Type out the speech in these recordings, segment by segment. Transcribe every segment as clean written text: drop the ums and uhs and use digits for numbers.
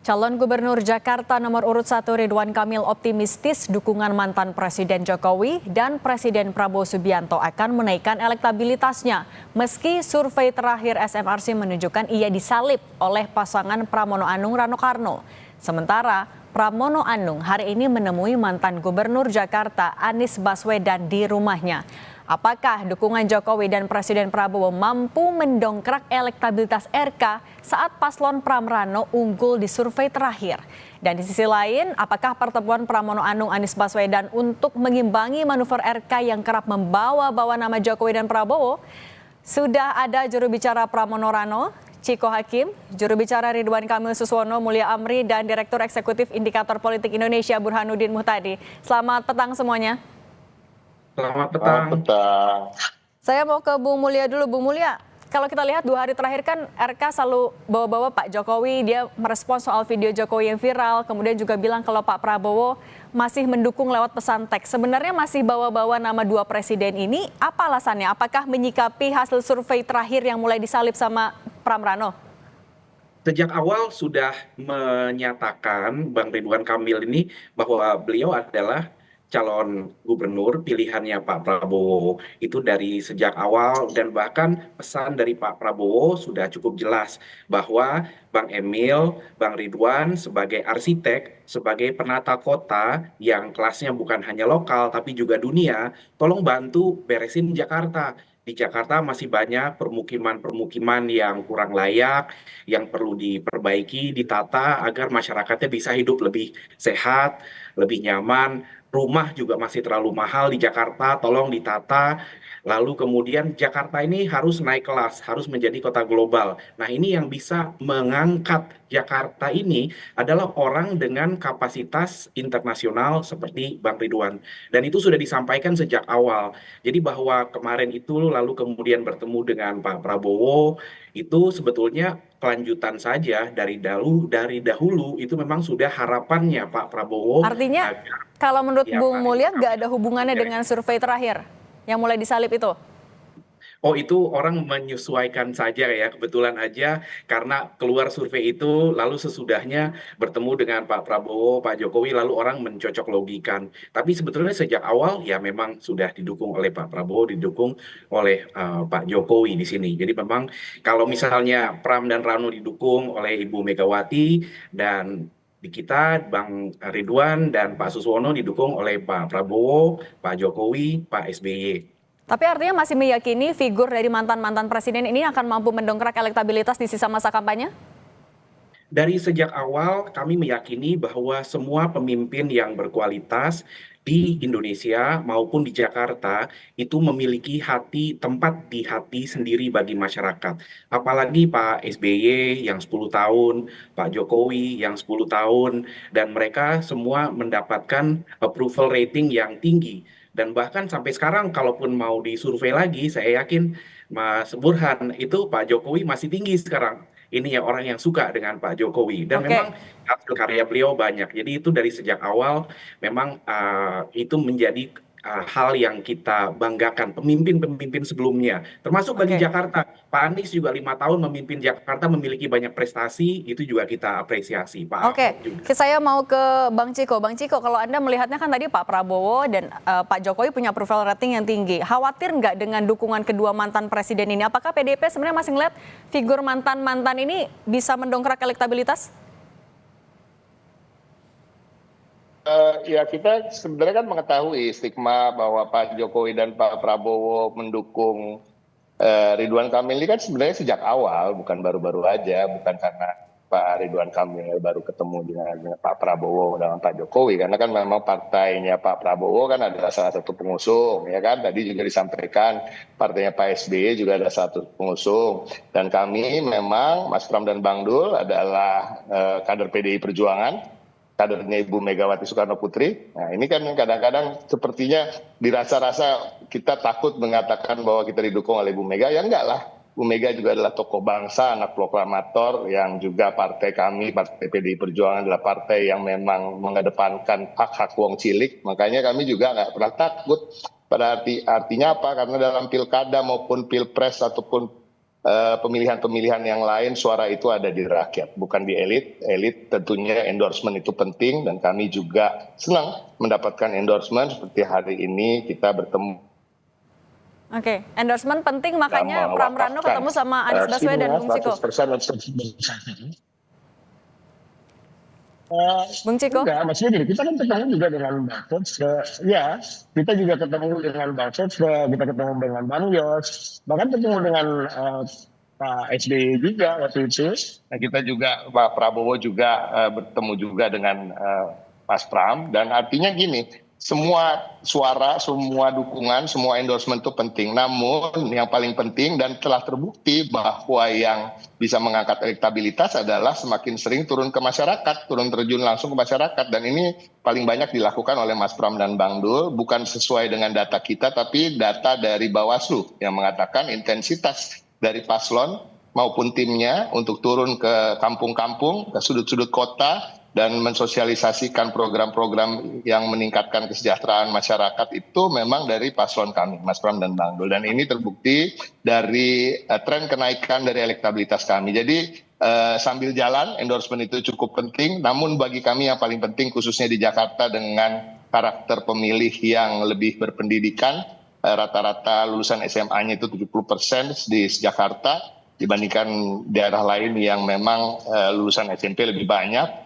Calon Gubernur Jakarta nomor urut 1 Ridwan Kamil optimistis dukungan mantan Presiden Jokowi dan Presiden Prabowo Subianto akan menaikkan elektabilitasnya. Meski survei terakhir SMRC menunjukkan ia disalip oleh pasangan Pramono Anung Rano Karno. Sementara Pramono Anung hari ini menemui mantan Gubernur Jakarta Anies Baswedan di rumahnya. Apakah dukungan Jokowi dan Presiden Prabowo mampu mendongkrak elektabilitas RK saat paslon Pramrano unggul di survei terakhir? Dan di sisi lain, apakah pertemuan Pramono Anung Anies Baswedan untuk mengimbangi manuver RK yang kerap membawa-bawa nama Jokowi dan Prabowo? Sudah ada juru bicara Pramono Rano, Ciko Hakim, juru bicara Ridwan Kamil Suswono, Mulia Amri, dan Direktur Eksekutif Indikator Politik Indonesia Burhanuddin Muhtadi. Selamat petang semuanya. Selamat petang. Saya mau ke Bung Mulia dulu. Bung Mulia, kalau kita lihat 2 hari terakhir kan RK selalu bawa-bawa Pak Jokowi, dia merespons soal video Jokowi yang viral, kemudian juga bilang kalau Pak Prabowo masih mendukung lewat pesan teks. Sebenarnya masih bawa-bawa nama 2 presiden ini, apa alasannya? Apakah menyikapi hasil survei terakhir yang mulai disalip sama Pramrano? Sejak awal sudah menyatakan Bang Ridwan Kamil ini bahwa beliau adalah calon gubernur pilihannya Pak Prabowo. Itu dari sejak awal dan bahkan pesan dari Pak Prabowo sudah cukup jelas bahwa Bang Emil, Bang Ridwan sebagai arsitek, sebagai penata kota yang kelasnya bukan hanya lokal tapi juga dunia, tolong bantu beresin Jakarta. Di Jakarta masih banyak permukiman-permukiman yang kurang layak, yang perlu diperbaiki, ditata agar masyarakatnya bisa hidup lebih sehat, lebih nyaman. Rumah juga masih terlalu mahal di Jakarta, tolong ditata. Lalu kemudian Jakarta ini harus naik kelas, harus menjadi kota global. Nah, ini yang bisa mengangkat Jakarta ini adalah orang dengan kapasitas internasional seperti Bang Ridwan. Dan itu sudah disampaikan sejak awal. Jadi bahwa kemarin itu lalu kemudian bertemu dengan Pak Prabowo, itu sebetulnya kelanjutan saja dari dahulu itu memang sudah harapannya Pak Prabowo Artinya agar kalau menurut ya Bung Pak Mulia Ridwan nggak Kamil ada hubungannya dengan survei terakhir yang mulai disalip itu? Oh, itu orang menyesuaikan saja ya, kebetulan aja karena keluar survei itu lalu sesudahnya bertemu dengan Pak Prabowo, Pak Jokowi lalu orang mencocok logikan. Tapi sebetulnya sejak awal ya memang sudah didukung oleh Pak Prabowo, didukung oleh Pak Jokowi di sini. Jadi memang kalau misalnya Pram dan Rano didukung oleh Ibu Megawati dan di kita Bang Ridwan dan Pak Suswono didukung oleh Pak Prabowo, Pak Jokowi, Pak SBY. Tapi artinya masih meyakini figur dari mantan-mantan presiden ini akan mampu mendongkrak elektabilitas di sisa masa kampanye? Dari sejak awal kami meyakini bahwa semua pemimpin yang berkualitas di Indonesia maupun di Jakarta itu memiliki tempat di hati sendiri bagi masyarakat. Apalagi Pak SBY yang 10 tahun, Pak Jokowi yang 10 tahun, dan mereka semua mendapatkan approval rating yang tinggi. Dan bahkan sampai sekarang kalaupun mau disurvei lagi, saya yakin Mas Burhan itu Pak Jokowi masih tinggi sekarang. Ini ya orang yang suka dengan Pak Jokowi dan Oke, memang hasil karya beliau banyak. Jadi itu dari sejak awal memang itu menjadi hal yang kita banggakan pemimpin-pemimpin sebelumnya. Termasuk bagi oke. Jakarta, Pak Anies juga 5 tahun memimpin Jakarta memiliki banyak prestasi, itu juga kita apresiasi. Pak Ahok Oke, juga. saya mau ke Bang Ciko. Bang Ciko, kalau Anda melihatnya kan tadi Pak Prabowo dan Pak Jokowi punya approval rating yang tinggi. Khawatir nggak dengan dukungan kedua mantan presiden ini? Apakah PDIP sebenarnya masih ngeliat figur mantan-mantan ini bisa mendongkrak elektabilitas? Ya kita sebenarnya kan mengetahui stigma bahwa Pak Jokowi dan Pak Prabowo mendukung Ridwan Kamil ini kan sebenarnya sejak awal, bukan baru-baru aja, bukan karena Pak Ridwan Kamil baru ketemu dengan Pak Prabowo dengan Pak Jokowi, karena kan memang partainya Pak Prabowo kan adalah salah satu pengusung, ya kan? Tadi juga disampaikan partainya Pak SBY juga ada satu pengusung, dan kami memang Mas Pram dan Bang Dul adalah kader PDI Perjuangan, kadernya Ibu Megawati Soekarno Putri. Nah, ini kan kadang-kadang sepertinya dirasa-rasa kita takut mengatakan bahwa kita didukung oleh Ibu Mega. Ya enggak lah. Bu Mega juga adalah tokoh bangsa, anak proklamator, yang juga partai kami, Partai PDI Perjuangan adalah partai yang memang mengedepankan hak-hak wong cilik. Makanya kami juga nggak pernah takut. Artinya apa? Karena dalam pilkada maupun pilpres ataupun pemilihan-pemilihan yang lain suara itu ada di rakyat, bukan di elit. Elit tentunya endorsement itu penting dan kami juga senang mendapatkan endorsement seperti hari ini kita bertemu. Oke, endorsement penting makanya Pram Rano ketemu sama Anies Baswedan, Bung Ciko. 100% Bung Ciko? Enggak, maksudnya gini, kita kan ketemu juga dengan Bang Frits, ya, kita juga ketemu dengan Bang Frits, kita ketemu dengan Bang Yos, bahkan ketemu dengan Pak SBY juga waktu itu. Nah, kita juga Pak Prabowo juga bertemu juga dengan Mas Pram, dan artinya gini, semua suara, semua dukungan, semua endorsement itu penting. Namun yang paling penting dan telah terbukti bahwa yang bisa mengangkat elektabilitas adalah semakin sering turun ke masyarakat, turun terjun langsung ke masyarakat. Dan ini paling banyak dilakukan oleh Mas Pram dan Bang Dul, bukan sesuai dengan data kita, tapi data dari Bawaslu yang mengatakan intensitas dari paslon maupun timnya untuk turun ke kampung-kampung, ke sudut-sudut kota, dan mensosialisasikan program-program yang meningkatkan kesejahteraan masyarakat itu memang dari paslon kami, Mas Pram dan Bang Dul. Dan ini terbukti dari tren kenaikan dari elektabilitas kami. Jadi sambil jalan, endorsement itu cukup penting, namun bagi kami yang paling penting khususnya di Jakarta dengan karakter pemilih yang lebih berpendidikan, rata-rata lulusan SMA-nya itu 70% di Jakarta, dibandingkan daerah lain yang memang lulusan SMP lebih banyak.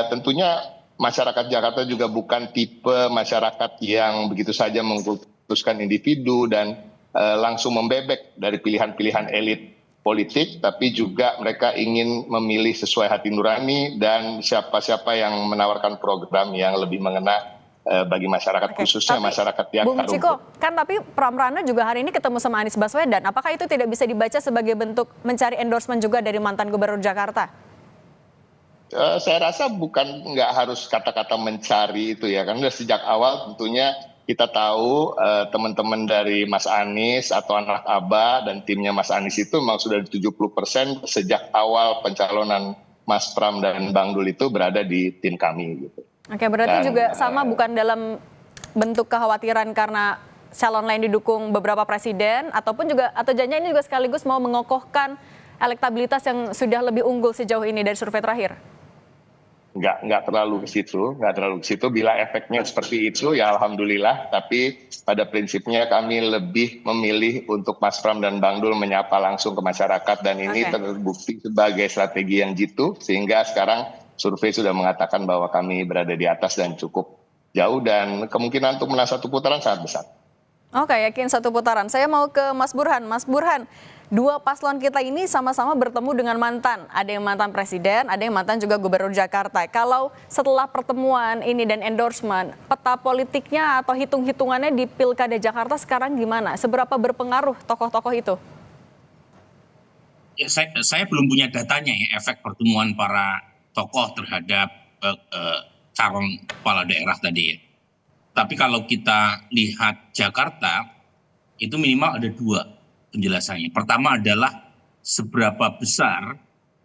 Tentunya masyarakat Jakarta juga bukan tipe masyarakat yang begitu saja mengkultuskan individu dan langsung membebek dari pilihan-pilihan elit politik, tapi juga mereka ingin memilih sesuai hati nurani dan siapa-siapa yang menawarkan program yang lebih mengena bagi masyarakat, khususnya masyarakat yang Bung Ciko, kan tapi Pram Rano juga hari ini ketemu sama Anies Baswedan. Apakah itu tidak bisa dibaca sebagai bentuk mencari endorsement juga dari mantan Gubernur Jakarta? Saya rasa nggak harus kata-kata mencari itu ya, karena sejak awal tentunya kita tahu teman-teman dari Mas Anies atau anak Aba dan timnya Mas Anies itu memang sudah 70% sejak awal pencalonan Mas Pram dan Bang Dul itu berada di tim kami gitu. Oke, berarti juga sama bukan dalam bentuk kekhawatiran karena calon lain didukung beberapa presiden ataupun juga atau jangan ini juga sekaligus mau mengokohkan elektabilitas yang sudah lebih unggul sejauh ini dari survei terakhir? Nggak terlalu ke situ. Bila efeknya seperti itu ya alhamdulillah, tapi pada prinsipnya kami lebih memilih untuk Mas Pram dan Bang Dul menyapa langsung ke masyarakat, dan ini terbukti sebagai strategi yang jitu sehingga sekarang survei sudah mengatakan bahwa kami berada di atas dan cukup jauh, dan kemungkinan untuk menang satu putaran sangat besar. Oke, yakin satu putaran. Saya mau ke Mas Burhan. Mas Burhan, dua paslon kita ini sama-sama bertemu dengan mantan. Ada yang mantan presiden, ada yang mantan juga gubernur Jakarta. Kalau setelah pertemuan ini dan endorsement, peta politiknya atau hitung-hitungannya di Pilkada Jakarta sekarang gimana? Seberapa berpengaruh tokoh-tokoh itu? Ya, saya belum punya datanya ya, efek pertemuan para tokoh terhadap calon kepala daerah tadi ya. Tapi kalau kita lihat Jakarta, itu minimal ada dua penjelasannya. Pertama adalah seberapa besar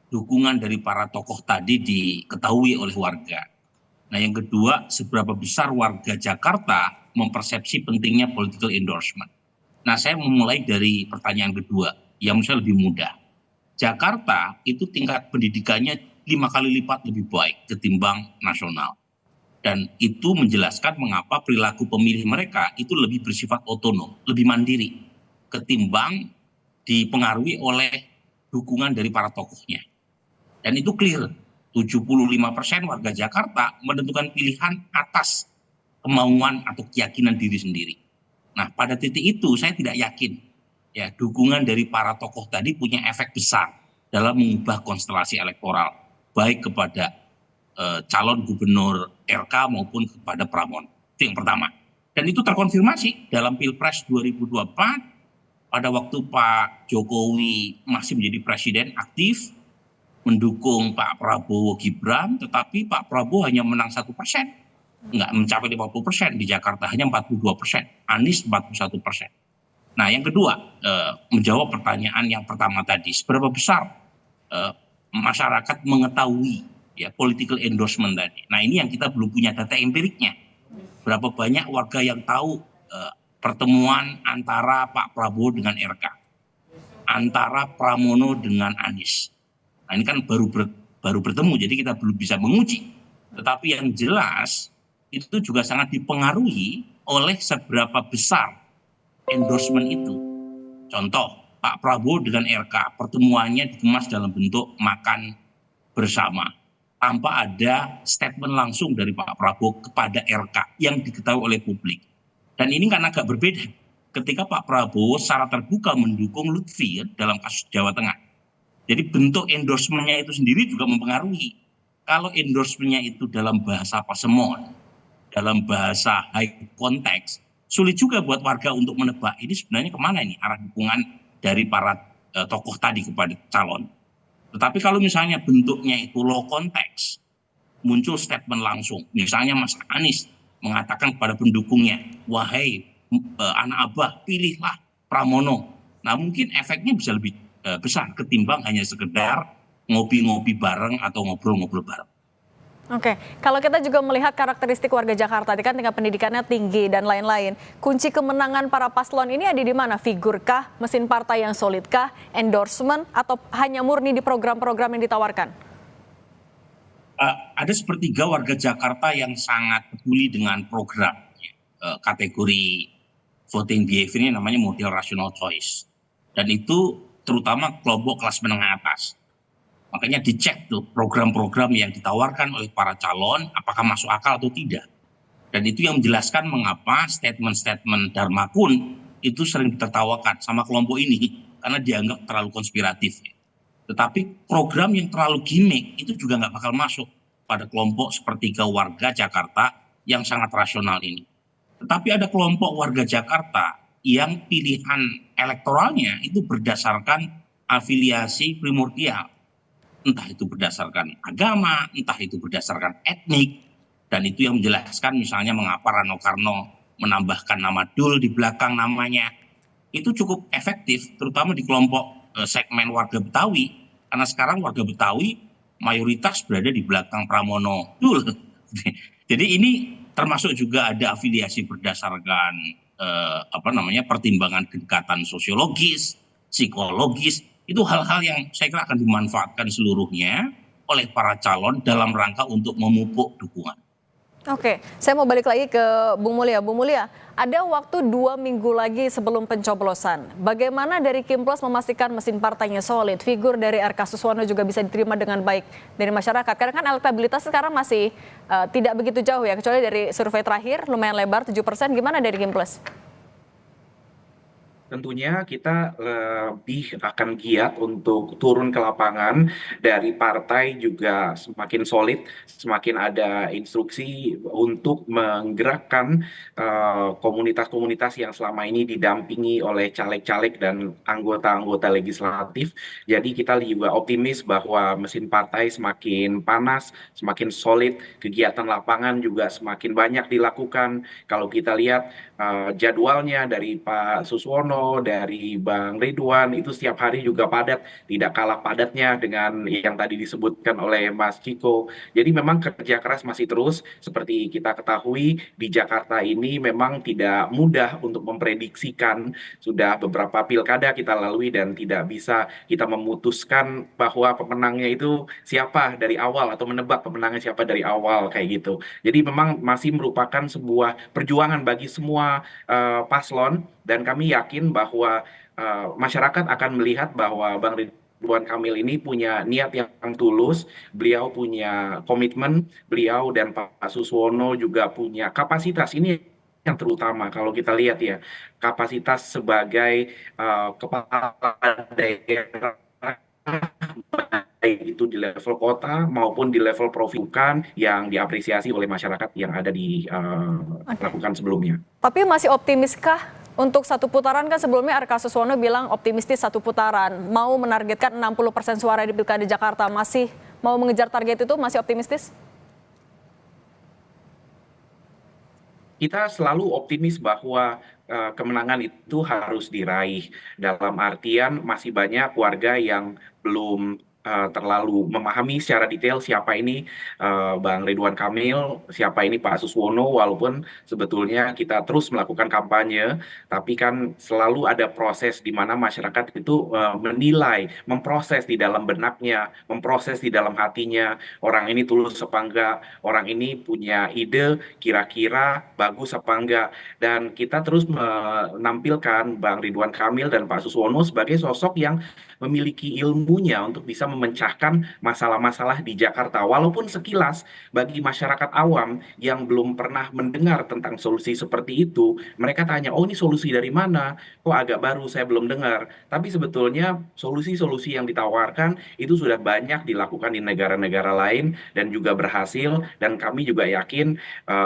dukungan dari para tokoh tadi diketahui oleh warga. Nah, yang kedua, seberapa besar warga Jakarta mempersepsi pentingnya political endorsement. Nah, saya memulai dari pertanyaan kedua, yang misalnya lebih mudah. Jakarta itu tingkat pendidikannya 5 kali lipat lebih baik ketimbang nasional. Dan itu menjelaskan mengapa perilaku pemilih mereka itu lebih bersifat otonom, lebih mandiri ketimbang dipengaruhi oleh dukungan dari para tokohnya. Dan itu clear, 75% warga Jakarta menentukan pilihan atas kemauan atau keyakinan diri sendiri. Nah, pada titik itu saya tidak yakin ya dukungan dari para tokoh tadi punya efek besar dalam mengubah konstelasi elektoral, baik kepada calon gubernur RK maupun kepada Pramono. Itu yang pertama. Dan itu terkonfirmasi dalam Pilpres 2024 pada waktu Pak Jokowi masih menjadi presiden aktif mendukung Pak Prabowo Gibran, tetapi Pak Prabowo hanya menang 1%, nggak mencapai 50%, di Jakarta hanya 42%, Anies 41%. Nah, yang kedua, menjawab pertanyaan yang pertama tadi, seberapa besar masyarakat mengetahui ya political endorsement tadi. Nah, ini yang kita belum punya data empiriknya. Berapa banyak warga yang tahu pertemuan antara Pak Prabowo dengan RK. antara Pramono dengan Anies. Nah, ini kan baru bertemu, jadi kita belum bisa menguji. Tetapi yang jelas itu juga sangat dipengaruhi oleh seberapa besar endorsement itu. Contoh, Pak Prabowo dengan RK, pertemuannya dikemas dalam bentuk makan bersama, tanpa ada statement langsung dari Pak Prabowo kepada RK yang diketahui oleh publik. Dan ini kan agak berbeda ketika Pak Prabowo secara terbuka mendukung Lutfi dalam kasus Jawa Tengah. Jadi bentuk endorsementnya itu sendiri juga mempengaruhi. Kalau endorsementnya itu dalam bahasa pasemon, dalam bahasa high context, sulit juga buat warga untuk menebak ini sebenarnya kemana ini arah dukungan dari para tokoh tadi kepada calon. Tetapi kalau misalnya bentuknya itu low context, muncul statement langsung. Misalnya Mas Anies mengatakan kepada pendukungnya, wahai anak abah, pilihlah Pramono. Nah mungkin efeknya bisa lebih besar ketimbang hanya sekedar ngopi-ngopi bareng atau ngobrol-ngobrol bareng. Oke, kalau kita juga melihat karakteristik warga Jakarta, kan tingkat pendidikannya tinggi dan lain-lain. Kunci kemenangan para paslon ini ada di mana? Figurkah, mesin partai yang solidkah, endorsement, atau hanya murni di program-program yang ditawarkan? Ada sepertiga warga Jakarta yang sangat peduli dengan program. Kategori voting behavior ini namanya model rational choice. Dan itu terutama kelompok kelas menengah atas. Makanya dicek tuh program-program yang ditawarkan oleh para calon apakah masuk akal atau tidak. Dan itu yang menjelaskan mengapa statement-statement Dharma Kun itu sering ditertawakan sama kelompok ini karena dianggap terlalu konspiratif. Tetapi program yang terlalu gimmick itu juga nggak bakal masuk pada kelompok sepertiga warga Jakarta yang sangat rasional ini. Tetapi ada kelompok warga Jakarta yang pilihan elektoralnya itu berdasarkan afiliasi primordial. Entah itu berdasarkan agama, entah itu berdasarkan etnik. Dan itu yang menjelaskan misalnya mengapa Rano Karno menambahkan nama Dul di belakang namanya. Itu cukup efektif, terutama di kelompok segmen warga Betawi. Karena sekarang warga Betawi mayoritas berada di belakang Pramono Dul. Jadi ini termasuk juga ada afiliasi berdasarkan pertimbangan kedekatan sosiologis, psikologis. Itu hal-hal yang saya kira akan dimanfaatkan seluruhnya oleh para calon dalam rangka untuk memupuk dukungan. Oke, saya mau balik lagi ke Bung Mulya. Bung Mulya, ada waktu 2 minggu lagi sebelum pencoblosan. Bagaimana dari Kimplos memastikan mesin partainya solid, figur dari RK Suswono juga bisa diterima dengan baik dari masyarakat? Karena kan elektabilitas sekarang masih tidak begitu jauh ya, kecuali dari survei terakhir lumayan lebar 7%. Gimana dari Kimplos? Tentunya kita lebih akan giat untuk turun ke lapangan, dari partai juga semakin solid, semakin ada instruksi untuk menggerakkan komunitas-komunitas yang selama ini didampingi oleh caleg-caleg dan anggota-anggota legislatif. Jadi kita juga optimis bahwa mesin partai semakin panas, semakin solid, kegiatan lapangan juga semakin banyak dilakukan. Kalau kita lihat jadwalnya dari Pak Suswono, dari Bang Ridwan, itu setiap hari juga padat, tidak kalah padatnya dengan yang tadi disebutkan oleh Mas Ciko. Jadi memang kerja keras masih terus. Seperti kita ketahui, di Jakarta ini memang tidak mudah untuk memprediksikan. Sudah beberapa pilkada kita lalui dan tidak bisa kita memutuskan bahwa pemenangnya itu siapa dari awal atau menebak pemenangnya siapa dari awal kayak gitu. Jadi memang masih merupakan sebuah perjuangan bagi semua paslon, dan kami yakin bahwa masyarakat akan melihat bahwa Bang Ridwan Kamil ini punya niat yang tulus, beliau punya komitmen, beliau dan Pak Suswono juga punya kapasitas. Ini yang terutama kalau kita lihat ya, kapasitas sebagai kepala daerah, baik itu di level kota maupun di level provinsi, yang diapresiasi oleh masyarakat yang ada di lakukan sebelumnya. Tapi masih optimiskah untuk satu putaran? Kan sebelumnya RK Suswono bilang optimistis satu putaran, mau menargetkan 60% suara di Pilkada Jakarta. Masih mau mengejar target itu, masih optimistis? Kita selalu optimis bahwa kemenangan itu harus diraih. Dalam artian masih banyak warga yang belum terlalu memahami secara detail siapa ini Bang Ridwan Kamil, siapa ini Pak Suswono, walaupun sebetulnya kita terus melakukan kampanye, tapi kan selalu ada proses di mana masyarakat itu menilai, memproses di dalam benaknya, memproses di dalam hatinya, orang ini tulus apa enggak, orang ini punya ide kira-kira bagus apa enggak, dan kita terus menampilkan Bang Ridwan Kamil dan Pak Suswono sebagai sosok yang memiliki ilmunya untuk bisa memecahkan masalah-masalah di Jakarta. Walaupun sekilas bagi masyarakat awam yang belum pernah mendengar tentang solusi seperti itu, mereka tanya, oh ini solusi dari mana? Kok agak baru, saya belum dengar. Tapi sebetulnya solusi-solusi yang ditawarkan itu sudah banyak dilakukan di negara-negara lain dan juga berhasil. Dan kami juga yakin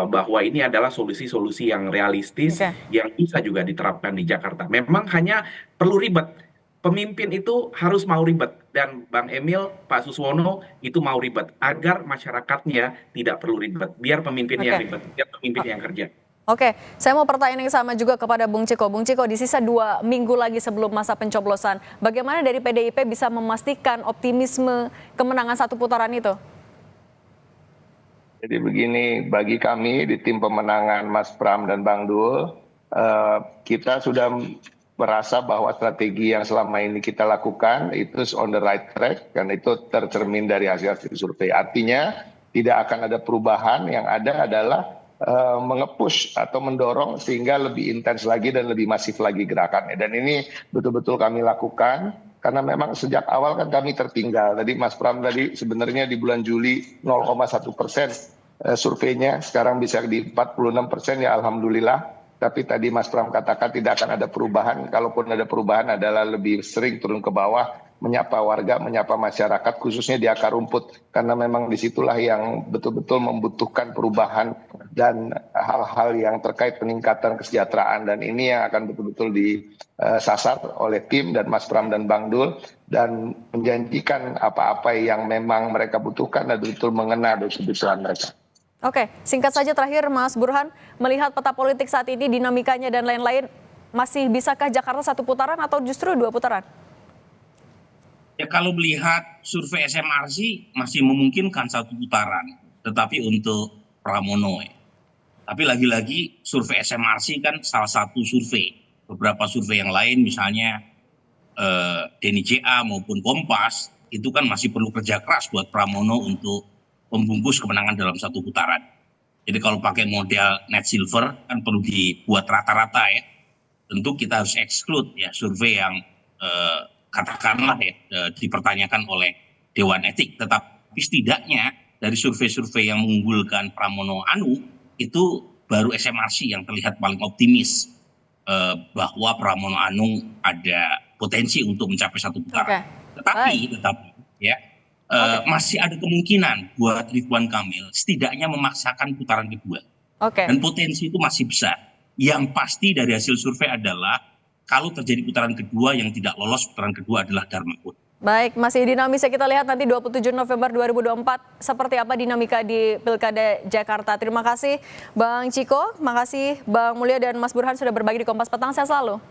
bahwa ini adalah solusi-solusi yang realistis, Oke. yang bisa juga diterapkan di Jakarta. Memang hanya perlu ribet. Pemimpin itu harus mau ribet, dan Bang Emil, Pak Suswono itu mau ribet agar masyarakatnya tidak perlu ribet. Biar pemimpinnya Oke. ribet, biar pemimpin yang kerja. Oke, saya mau pertanyaan yang sama juga kepada Bung Ciko. Bung Ciko, di sisa 2 minggu lagi sebelum masa pencoblosan, bagaimana dari PDIP bisa memastikan optimisme kemenangan 1 putaran itu? Jadi begini, bagi kami di tim pemenangan Mas Pram dan Bang Dul, kita sudah merasa bahwa strategi yang selama ini kita lakukan itu on the right track, dan itu tercermin dari hasil survei. Artinya tidak akan ada perubahan, yang ada adalah mengepush atau mendorong sehingga lebih intens lagi dan lebih masif lagi gerakannya. Dan ini betul-betul kami lakukan karena memang sejak awal kan kami tertinggal. Tadi Mas Pram tadi sebenarnya di bulan Juli 0,1% surveinya, sekarang bisa di 46%, ya alhamdulillah. Tapi tadi Mas Pram katakan tidak akan ada perubahan. Kalaupun ada perubahan adalah lebih sering turun ke bawah, menyapa warga, menyapa masyarakat, khususnya di akar rumput. Karena memang disitulah yang betul-betul membutuhkan perubahan dan hal-hal yang terkait peningkatan kesejahteraan. Dan ini yang akan betul-betul disasar oleh tim dan Mas Pram dan Bang Dul. Dan menjanjikan apa-apa yang memang mereka butuhkan dan betul-betul mengena dari kebutuhan mereka. Oke, singkat saja terakhir Mas Burhan, melihat peta politik saat ini, dinamikanya dan lain-lain, masih bisakah Jakarta 1 putaran atau justru 2 putaran? Ya kalau melihat survei SMRC masih memungkinkan 1 putaran, tetapi untuk Pramono. Tapi lagi-lagi survei SMRC kan salah satu survei. Beberapa survei yang lain misalnya Denny JA maupun Kompas itu kan masih perlu kerja keras buat Pramono untuk membungkus kemenangan dalam 1 putaran. Jadi kalau pakai model net silver kan perlu dibuat rata-rata ya. Tentu kita harus exclude ya survei yang katakanlah ya dipertanyakan oleh Dewan Etik. Tetapi setidaknya dari survei-survei yang mengunggulkan Pramono Anu itu baru SMRC yang terlihat paling optimis bahwa Pramono Anu ada potensi untuk mencapai 1 putaran. Tetapi ya masih ada kemungkinan buat Ridwan Kamil setidaknya memaksakan putaran kedua. Dan potensi itu masih besar. Yang pasti dari hasil survei adalah kalau terjadi putaran kedua, yang tidak lolos putaran kedua adalah Dharma Kuda. Baik, masih dinamis ya, kita lihat nanti 27 November 2024 seperti apa dinamika di Pilkada Jakarta. Terima kasih Bang Ciko, makasih Bang Mulya dan Mas Burhan sudah berbagi di Kompas Petang. Sehat selalu.